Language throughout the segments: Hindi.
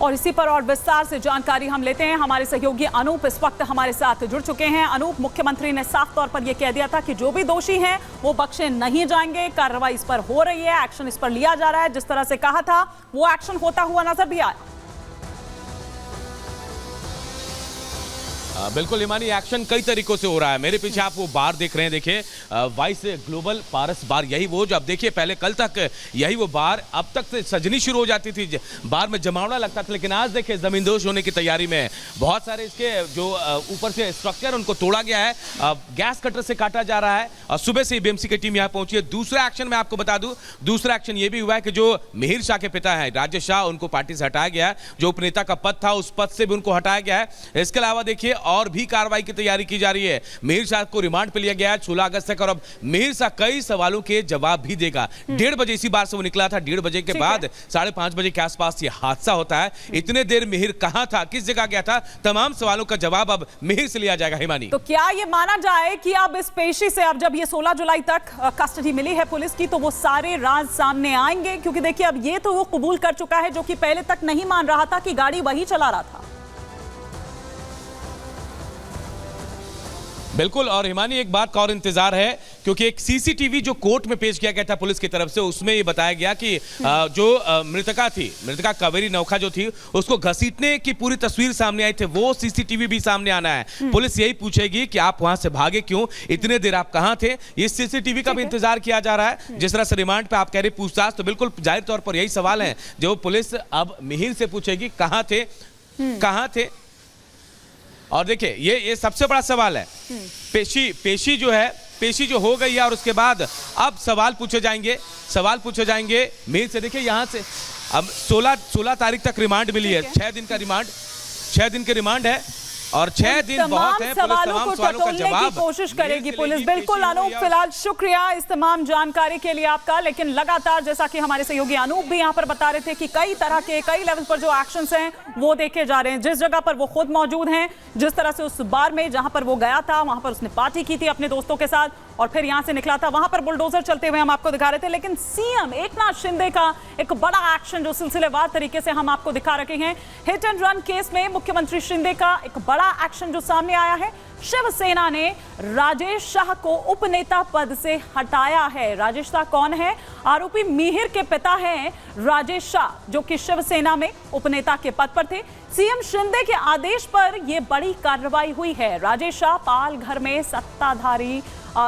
और इसी पर और विस्तार से जानकारी हम लेते हैं। हमारे सहयोगी अनूप इस वक्त हमारे साथ जुड़ चुके हैं। अनूप, मुख्यमंत्री ने साफ तौर पर यह कह दिया था कि जो भी दोषी हैं वो बख्शे नहीं जाएंगे। कार्रवाई इस पर हो रही है, एक्शन इस पर लिया जा रहा है। जिस तरह से कहा था वो एक्शन होता हुआ नजर भी आया। बिल्कुल हिमानी, एक्शन कई तरीकों से हो रहा है। मेरे पीछे आप वो बार देख रहे हैं, देखिए वाइस ग्लोबल पारस बार, यही वो जो अब देखिए पहले कल तक यही वो बार अब तक से सजनी शुरू हो जाती थी, बार में जमावड़ा लगता था, लेकिन आज देखिए जमींदोज होने की तैयारी में बहुत सारे इसके जो ऊपर से स्ट्रक्चर उनको तोड़ा गया है, गैस कटर से काटा जा रहा है और सुबह से बीएमसी की टीम यहाँ पहुंची है। दूसरा एक्शन मैं आपको बता दूं, दूसरा एक्शन ये भी हुआ है कि जो मिहिर शाह के पिता है राजेश शाह, उनको पार्टी से हटाया गया है। जो उपनेता का पद था उस पद से भी उनको हटाया गया है। इसके अलावा देखिए और भी कार्रवाई की तैयारी की जा रही है। मिहिर शाह को रिमांड पे लिया गया है 16 अगस्त तक और अब मिहिर शाह कई सवालों के जवाब भी देगा। 1:30 बजे इसी बार से वो निकला था। 1:30 बजे के बाद 5:30 बजे के आसपास ये हादसा होता है। इतने देर मिहिर कहां था, किस जगह गया था, तमाम सवालों का जवाब अब मिहिर से लिया जाएगा। हिमानी, तो क्या ये माना जाए कि अब इस पेशी से, अब जब ये 16 जुलाई तक कस्टडी मिली है पुलिस की, तो वो सारे राज सामने आएंगे? क्योंकि देखिए अब ये तो वो कबूल कर चुका है जो कि पहले तक नहीं मान रहा था कि गाड़ी वही चला रहा था। बिल्कुल, और हिमानी एक बात का और इंतजार है क्योंकि एक सीसीटीवी जो कोर्ट में पेश किया गया था पुलिस की तरफ से, उसमें ये बताया गया कि जो मृतका कावेरी नौखा जो थी उसको घसीटने की पूरी तस्वीर सामने आई थी। वो सीसीटीवी भी सामने आना है। पुलिस यही पूछेगी कि आप वहां से भागे क्यों, इतने देर आप कहां थे। ये सीसीटीवी का भी इंतजार किया जा रहा है। जिस तरह से रिमांड पे आप कह रहे पूछताछ, तो बिल्कुल जाहिर तौर पर यही सवाल है जो पुलिस अब मिहिर से पूछेगी, कहां थे। और देखिए ये सबसे बड़ा सवाल है। पेशी जो हो गई है और उसके बाद अब सवाल पूछे जाएंगे मिहिर से। देखिए यहां से अब 16 तारीख तक रिमांड मिली है। 6 दिन के रिमांड है और 6 दिन बहुत है। सवालों को टटोलने की कोशिश करेगी पुलिस। बिल्कुल अनूप, फिलहाल शुक्रिया इस तमाम जानकारी के लिए आपका। लेकिन लगातार जैसा कि हमारे सहयोगी अनूप भी यहाँ पर बता रहे थे कि कई तरह के कई लेवल पर जो एक्शंस हैं वो देखे जा रहे हैं। जिस जगह पर वो खुद मौजूद हैं, जिस तरह से उस बार में जहां पर वो गया था वहां पर उसने पार्टी की थी अपने दोस्तों के साथ और फिर यहां से निकला था, वहां पर बुलडोजर चलते हुए हम आपको दिखा रहे थे। लेकिन सीएम एकनाथ शिंदे का एक बड़ा एक्शन जो सिलसिलेवार तरीके से हम आपको दिखा रखे हैं। हिट एंड रन केस में मुख्यमंत्री शिंदे का एक बड़ा एक्शन जो सामने आया है। शिवसेना ने राजेश शाह को उपनेता पद से हटाया है। राजेश शाह कौन है? आरोपी मिहिर के पिता हैं राजेश शाह, जो कि शिवसेना में उपनेता के पद पर थे। सीएम शिंदे के आदेश पर यह बड़ी कार्रवाई हुई है। राजेश शाह पालघर में सत्ताधारी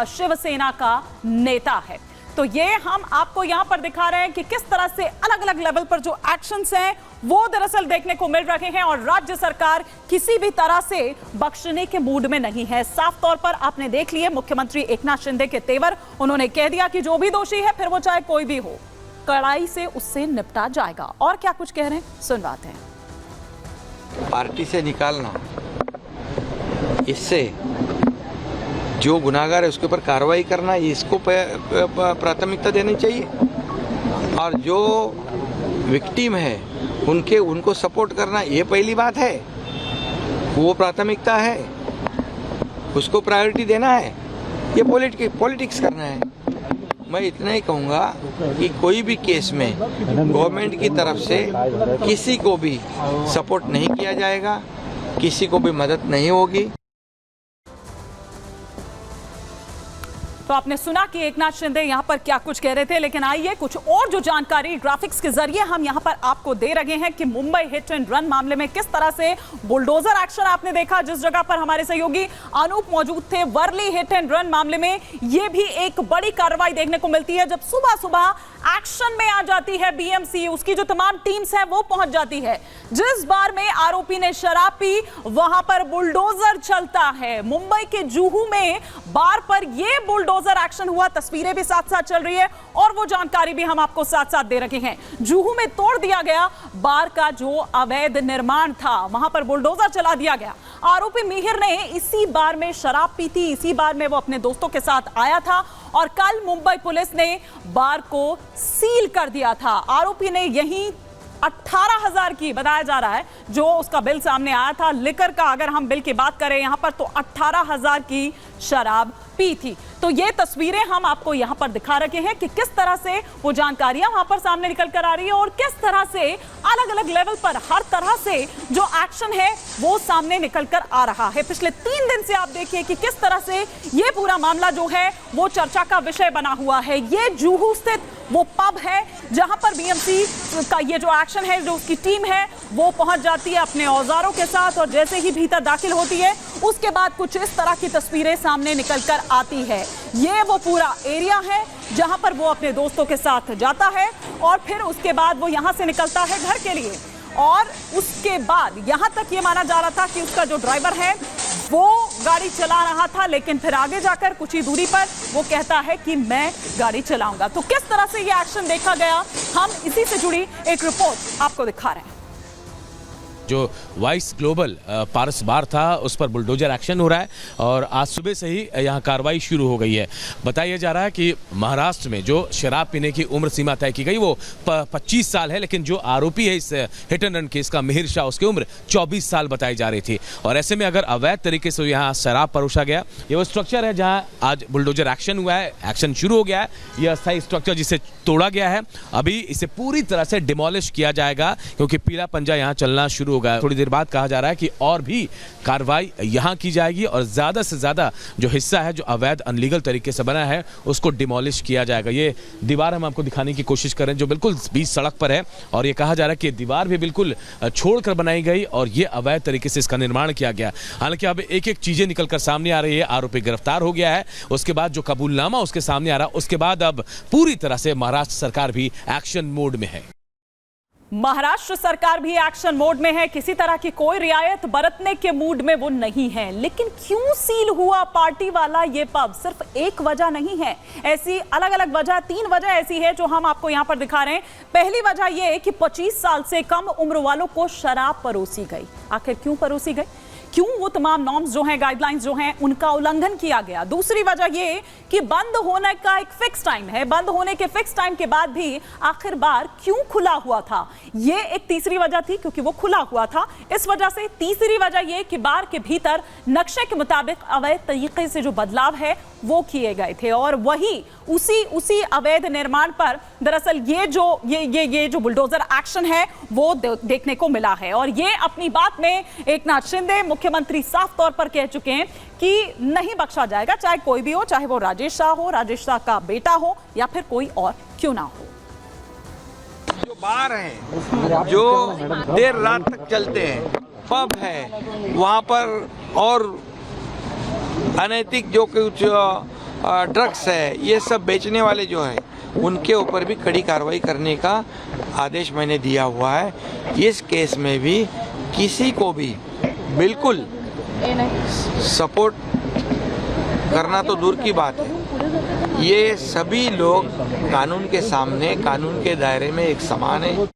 शिवसेना का नेता है। तो ये हम आपको यहां पर दिखा रहे हैं कि किस तरह से अलग अलग लेवल पर जो एक्शंस हैं वो दरअसल देखने को मिल रहे हैं और राज्य सरकार किसी भी तरह से बख्शने के मूड में नहीं है। साफ तौर पर आपने देख लिए मुख्यमंत्री एकनाथ शिंदे के तेवर। उन्होंने कह दिया कि जो भी दोषी है, फिर वो चाहे कोई भी हो, कड़ाई से उससे निपटा जाएगा। और क्या कुछ कह रहे हैं सुनवाते हैं। पार्टी से निकालना, इससे जो गुनाहगार है उसके ऊपर कार्रवाई करना, इसको प्राथमिकता देनी चाहिए। और जो विक्टिम है उनको सपोर्ट करना, ये पहली बात है, वो प्राथमिकता है, उसको प्रायोरिटी देना है। ये पॉलिटिक्स करना है। मैं इतना ही कहूँगा कि कोई भी केस में गवर्नमेंट की तरफ से किसी को भी सपोर्ट नहीं किया जाएगा, किसी को भी मदद नहीं होगी। तो आपने सुना कि एकनाथ शिंदे यहां पर क्या कुछ कह रहे थे। लेकिन आइए कुछ और जो जानकारी ग्राफिक्स के जरिए हम यहां पर आपको दे रहे हैं कि मुंबई हिट एंड रन मामले में किस तरह से बुलडोजर एक्शन आपने देखा। जिस जगह पर हमारे सहयोगी अनूप मौजूद थे, वर्ली हिट एंड रन मामले में यह भी एक बड़ी कार्रवाई देखने को मिलती है। जब सुबह सुबह एक्शन में आ जाती है बीएमसी, उसकी जो तमाम टीम्स हैं वो पहुंच जाती है। जिस बार में आरोपी ने शराब पी, वहां पर बुलडोजर चलता है। मुंबई के जुहू में बार पर यह बुलडोजर एक्शन हुआ, तस्वीरें भी साथ साथ चल रही है और वो जानकारी भी हम आपको साथ साथ दे रखे हैं। जुहू में तोड़ दिया गया बार का जो अवैध निर्माण था, वहां पर बुलडोजर चला दिया गया। आरोपी मिहिर ने इसी बार में शराब पी थी, इसी बार में वो अपने दोस्तों के साथ आया था और कल मुंबई पुलिस ने बार को सील कर दिया था। आरोपी ने यहीं 18,000 की बताया जा रहा है जो उसका बिल सामने आया था। लिकर का अगर हम बिल की बात करें यहां पर, तो 18,000 की शराब पी थी। तो ये तस्वीरें हम आपको यहां पर दिखा रहे हैं कि किस तरह से वो जानकारियां वहां पर सामने निकल कर आ रही है और किस तरह से अलग अलग लेवल पर हर तरह से जो एक्शन है वो सामने निकल कर आ रहा है। पिछले 3 दिन से आप देखिए कि किस तरह से ये पूरा मामला जो है वो चर्चा का विषय बना हुआ है। ये जुहू स्थित वो पब है जहां पर बीएमसी का ये जो एक्शन है, जो उसकी टीम है वो पहुंच जाती है अपने औजारों के साथ और जैसे ही भीतर दाखिल होती है उसके बाद कुछ इस तरह की तस्वीरें सामने निकल कर आती है। ये वो पूरा एरिया है जहां पर वो अपने दोस्तों के साथ जाता है और फिर उसके बाद वो यहां से निकलता है घर के लिए और उसके बाद यहां तक ये माना जा रहा था कि उसका जो ड्राइवर है वो गाड़ी चला रहा था, लेकिन फिर आगे जाकर कुछ ही दूरी पर वो कहता है कि मैं गाड़ी चलाऊंगा। तो किस तरह से ये एक्शन देखा गया, हम इसी से जुड़ी एक रिपोर्ट आपको दिखा रहे हैं। जो वाइस ग्लोबल पारस बार था उस पर बुलडोजर एक्शन हो रहा है और आज सुबह से ही यहाँ कार्रवाई शुरू हो गई है। बताया जा रहा है कि महाराष्ट्र में जो शराब पीने की उम्र सीमा तय की गई वो 25 साल है, लेकिन जो आरोपी है इस हिट एंड रन केस का मिहिर शाह, उसकी उम्र 24 साल बताई जा रही थी। और ऐसे में अगर अवैध तरीके से यहाँ शराब परोसा गया, ये वो स्ट्रक्चर है जहाँ आज बुलडोजर एक्शन हुआ है, एक्शन शुरू हो गया है। यह अस्थायी स्ट्रक्चर जिसे तोड़ा गया है, अभी इसे पूरी तरह से डिमोलिश किया जाएगा क्योंकि पीला पंजा यहाँ चलना शुरू हो गया। थोड़ी देर बाद कहा जा रहा है कि और भी कार्रवाई यहां की जाएगी और ज्यादा से ज्यादा जो हिस्सा है जो अवैध अनलीगल तरीके से बना है उसको डिमोलिश किया जाएगा। ये दीवार हम आपको दिखाने की कोशिश कर रहे हैं जो बिल्कुल बीच सड़क पर है और ये कहा जा रहा है कि दीवार भी बिल्कुल छोड़कर बनाई गई और ये अवैध तरीके से इसका निर्माण किया गया। हालांकि अब एक एक चीजें निकलकर सामने आ रही है। आरोपी गिरफ्तार हो गया है, उसके बाद जो कबूलनामा उसके सामने आ रहा, उसके बाद अब पूरी तरह से महाराष्ट्र सरकार भी एक्शन मोड में है। महाराष्ट्र सरकार भी एक्शन मोड में है, किसी तरह की कोई रियायत बरतने के मूड में वो नहीं है। लेकिन क्यों सील हुआ पार्टी वाला ये पब, सिर्फ एक वजह नहीं है, ऐसी अलग अलग वजह, 3 वजह ऐसी है जो हम आपको यहां पर दिखा रहे हैं। पहली वजह ये है कि 25 साल से कम उम्र वालों को शराब परोसी गई। आखिर क्यों परोसी गई, क्यों वो तमाम नॉर्म्स जो हैं, गाइडलाइंस जो हैं, उनका उल्लंघन किया गया। दूसरी वजह ये कि बंद होने का एक फिक्स टाइम है, बंद होने के फिक्स टाइम के बाद भी आखिर बार क्यों खुला हुआ था, ये एक तीसरी वजह थी क्योंकि वो खुला हुआ था। इस वजह से तीसरी वजह ये कि बार के भीतर नक्शे के मुताबिक अवैध तरीके से जो बदलाव है वो किए गए थे और वही उसी अवैध निर्माण पर दरअसल ये जो बुलडोजर एक्शन है वो देखने को मिला है। और ये अपनी बात में एकनाथ शिंदे मुख्यमंत्री साफ तौर पर कह चुके हैं कि नहीं बख्शा जाएगा, चाहे कोई भी हो, चाहे वो राजेश शाह हो, राजेश शाह का बेटा हो या फिर कोई और क्यों ना हो। जो बार हैं जो देर रात तक चलते हैं, पब है वहाँ पर और अनैतिक जो कुछ ड्रग्स है, ये सब बेचने वाले जो हैं उनके ऊपर भी कड़ी कार्रवाई करने का आदेश मैंने दिया हुआ है। इस केस में भी किसी को भी बिल्कुल सपोर्ट करना तो दूर की बात है, ये सभी लोग कानून के सामने, कानून के दायरे में एक समान है।